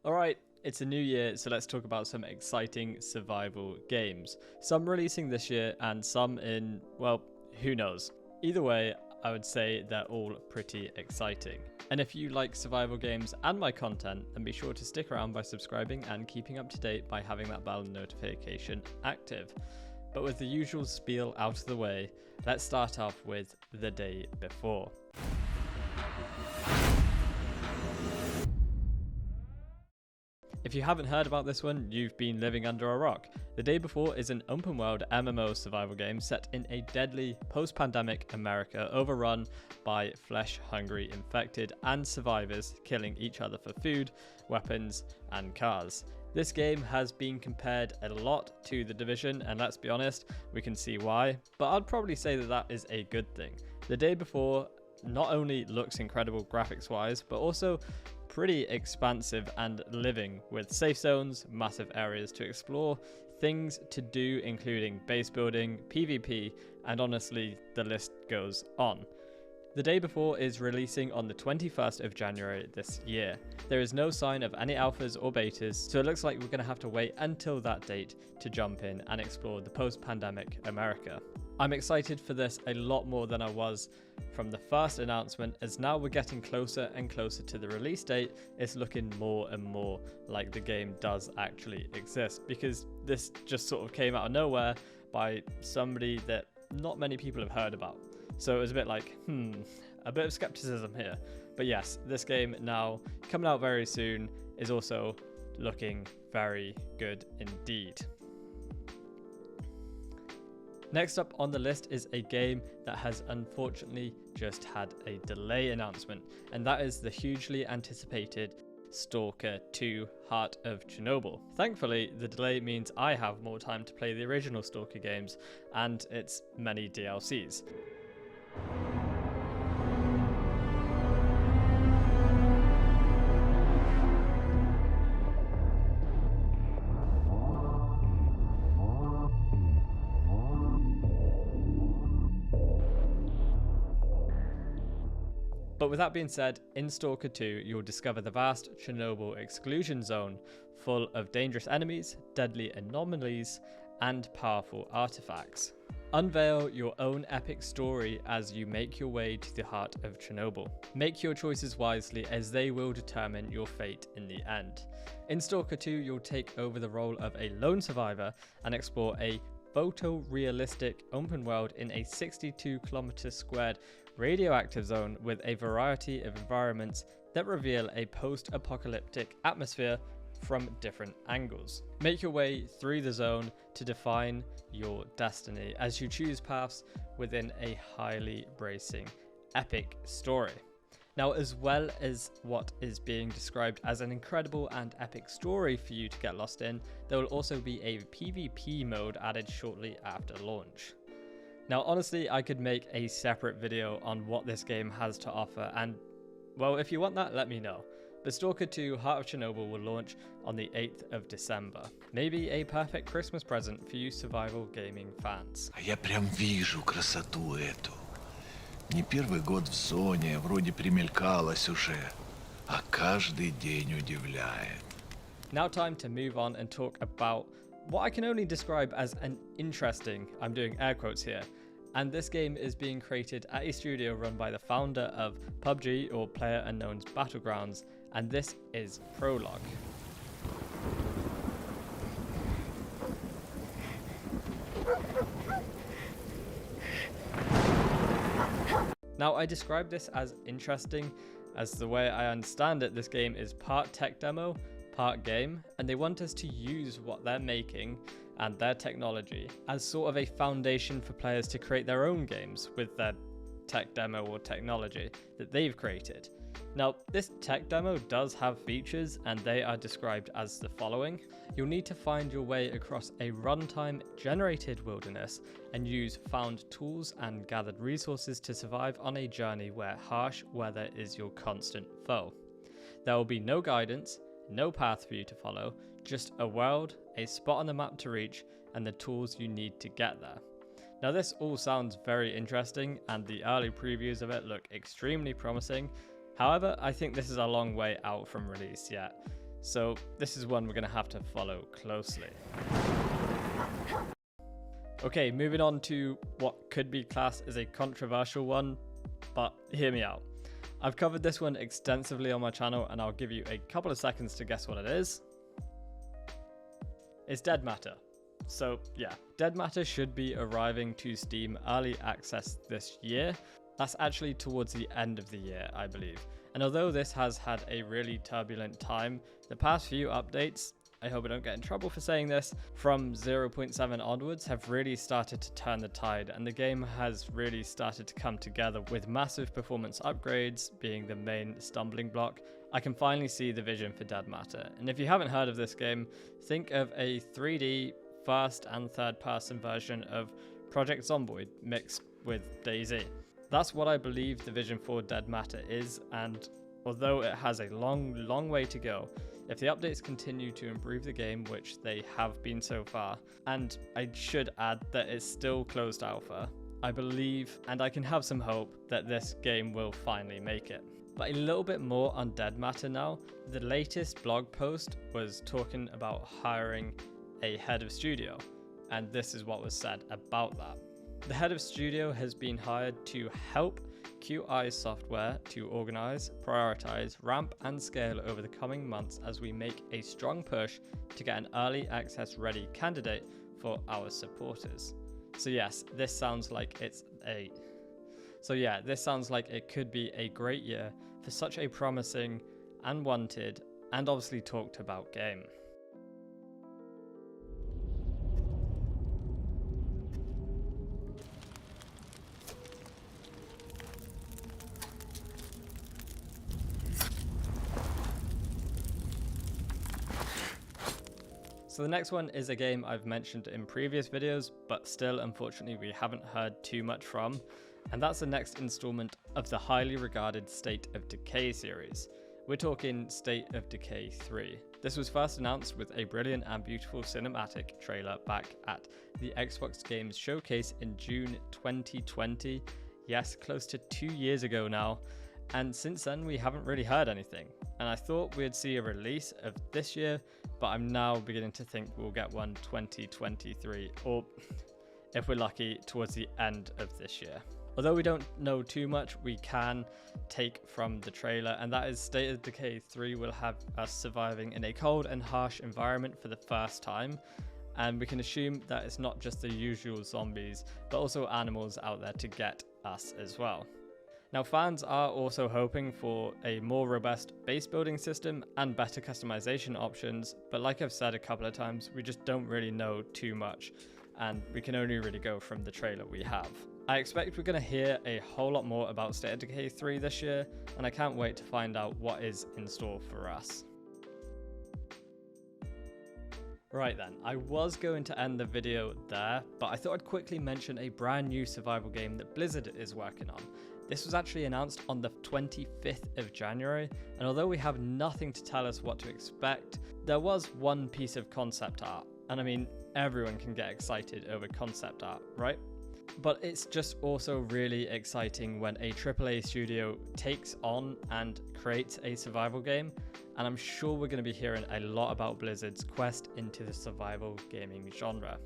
Alright, it's a new year, so let's talk about some exciting survival games. Some releasing this year and some in, well, who knows. Either way, I would say they're all pretty exciting. And if you like survival games and my content, then be sure to stick around by subscribing and keeping up to date by having that bell notification active. But with the usual spiel out of the way, let's start off with the day before. If you haven't heard about this one, you've been living under a rock. The Day Before is an open world MMO survival game set in a deadly post-pandemic America overrun by flesh-hungry infected and survivors killing each other for food, weapons, and cars. This game has been compared a lot to The Division, and let's be honest, we can see why, but I'd probably say that that is a good thing. The Day Before not only looks incredible graphics wise, but also pretty expansive and living, with safe zones, massive areas to explore, things to do including base building, PvP, and honestly the list goes on. The Day Before is releasing on the 21st of January this year. There is no sign of any alphas or betas, so it looks like we're going to have to wait until that date to jump in and explore the post-pandemic America. I'm excited for this a lot more than I was from the first announcement, as now we're getting closer and closer to the release date. It's looking more and more like the game does actually exist, because this just sort of came out of nowhere by somebody that not many people have heard about. So it was a bit like, a bit of skepticism here. But yes, this game now coming out very soon is also looking very good indeed. Next up on the list is a game that has unfortunately just had a delay announcement, and that is the hugely anticipated Stalker 2 Heart of Chernobyl. Thankfully, the delay means I have more time to play the original Stalker games and its many DLCs. But with that being said, in Stalker 2, you'll discover the vast Chernobyl exclusion zone, full of dangerous enemies, deadly anomalies, and powerful artifacts. Unveil your own epic story as you make your way to the heart of Chernobyl. Make your choices wisely, as they will determine your fate in the end. In Stalker 2, you'll take over the role of a lone survivor and explore a photorealistic open world in a 62 km² radioactive zone with a variety of environments that reveal a post-apocalyptic atmosphere from different angles. Make your way through the zone to define your destiny as you choose paths within a highly bracing, epic story. Now, as well as what is being described as an incredible and epic story for you to get lost in, there will also be a PvP mode added shortly after launch. Now, honestly, I could make a separate video on what this game has to offer, and well, if you want that, let me know. But Stalker 2 Heart of Chernobyl will launch on the 8th of December. Maybe a perfect Christmas present for you survival gaming fans. А я прям вижу красоту эту. Не первый год в зоне, вроде примелькалась уже, а каждый день удивляет. Now time to move on and talk about what I can only describe as an interesting, I'm doing air quotes here, and this game is being created at a studio run by the founder of PUBG, or PlayerUnknown's Battlegrounds, and this is Prologue. Now, I describe this as interesting, as the way I understand it, this game is part tech demo, part game, and they want us to use what they're making and their technology as sort of a foundation for players to create their own games with their tech demo or technology that they've created. Now, this tech demo does have features, and they are described as the following. You'll need to find your way across a runtime generated wilderness and use found tools and gathered resources to survive on a journey where harsh weather is your constant foe. There will be no guidance, no path for you to follow, just a world, a spot on the map to reach, and the tools you need to get there. Now, this all sounds very interesting, and the early previews of it look extremely promising. However, I think this is a long way out from release yet. so this is one we're going to have to follow closely. Okay, moving on to what could be classed as a controversial one, but hear me out. I've covered this one extensively on my channel, and I'll give you a couple of seconds to guess what it is. It's Deadmata. So yeah, Deadmata should be arriving to Steam Early Access this year. That's actually towards the end of the year, I believe. And although this has had a really turbulent time, the past few updates, I hope I don't get in trouble for saying this, from 0.7 onwards have really started to turn the tide, and the game has really started to come together, with massive performance upgrades being the main stumbling block. I can finally see the vision for Deadmata, and if you haven't heard of this game, think of a 3D first and third person version of Project Zomboid mixed with DayZ. That's what I believe the vision for Deadmata is, and although it has a long way to go, if the updates continue to improve the game, which they have been so far, and I should add that it's still closed alpha, I believe and I can have some hope that this game will finally make it. But a little bit more on Deadmata now. The latest blog post was talking about hiring a head of studio, and this is what was said about that. The head of studio has been hired to help QI Software to organize, prioritize, ramp and scale over the coming months as we make a strong push to get an early access ready candidate for our supporters. So yes, this sounds like it could be a great year for such a promising and wanted and obviously talked about game. So the next one is a game I've mentioned in previous videos, but still unfortunately we haven't heard too much from, and that's the next installment of the highly regarded State of Decay series. We're talking State of Decay 3. This was first announced with a brilliant and beautiful cinematic trailer back at the Xbox Games Showcase in June 2020. Yes, close to 2 years ago now. And since then we haven't really heard anything, and I thought we'd see a release of this year, but I'm now beginning to think we'll get one 2023, or if we're lucky, towards the end of this year. Although we don't know too much, we can take from the trailer, and that is State of Decay 3 will have us surviving in a cold and harsh environment for the first time, and we can assume that it's not just the usual zombies, but also animals out there to get us as well. Now, fans are also hoping for a more robust base building system and better customization options, but like I've said a couple of times, we just don't really know too much, and we can only really go from the trailer we have. I expect we're going to hear a whole lot more about State of Decay 3 this year, and I can't wait to find out what is in store for us. Right then, I was going to end the video there, but I thought I'd quickly mention a brand new survival game that Blizzard is working on. This was actually announced on the 25th of January, and although we have nothing to tell us what to expect, there was one piece of concept art, and I mean, everyone can get excited over concept art, right? But it's just also really exciting when a AAA studio takes on and creates a survival game, and I'm sure we're going to be hearing a lot about Blizzard's quest into the survival gaming genre.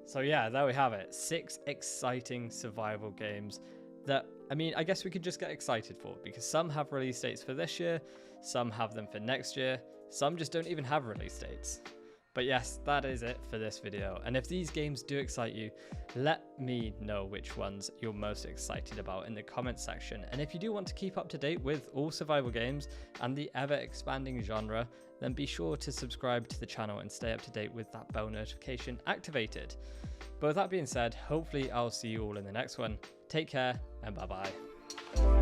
So yeah, there we have it. 6 exciting survival games that, I mean, I guess we could just get excited for, because some have release dates for this year, some have them for next year, some just don't even have release dates. But yes, that is it for this video, and if these games do excite you, let me know which ones you're most excited about in the comments section. And if you do want to keep up to date with all survival games and the ever expanding genre, then be sure to subscribe to the channel and stay up to date with that bell notification activated. But with that being said, hopefully I'll see you all in the next one. Take care and bye bye.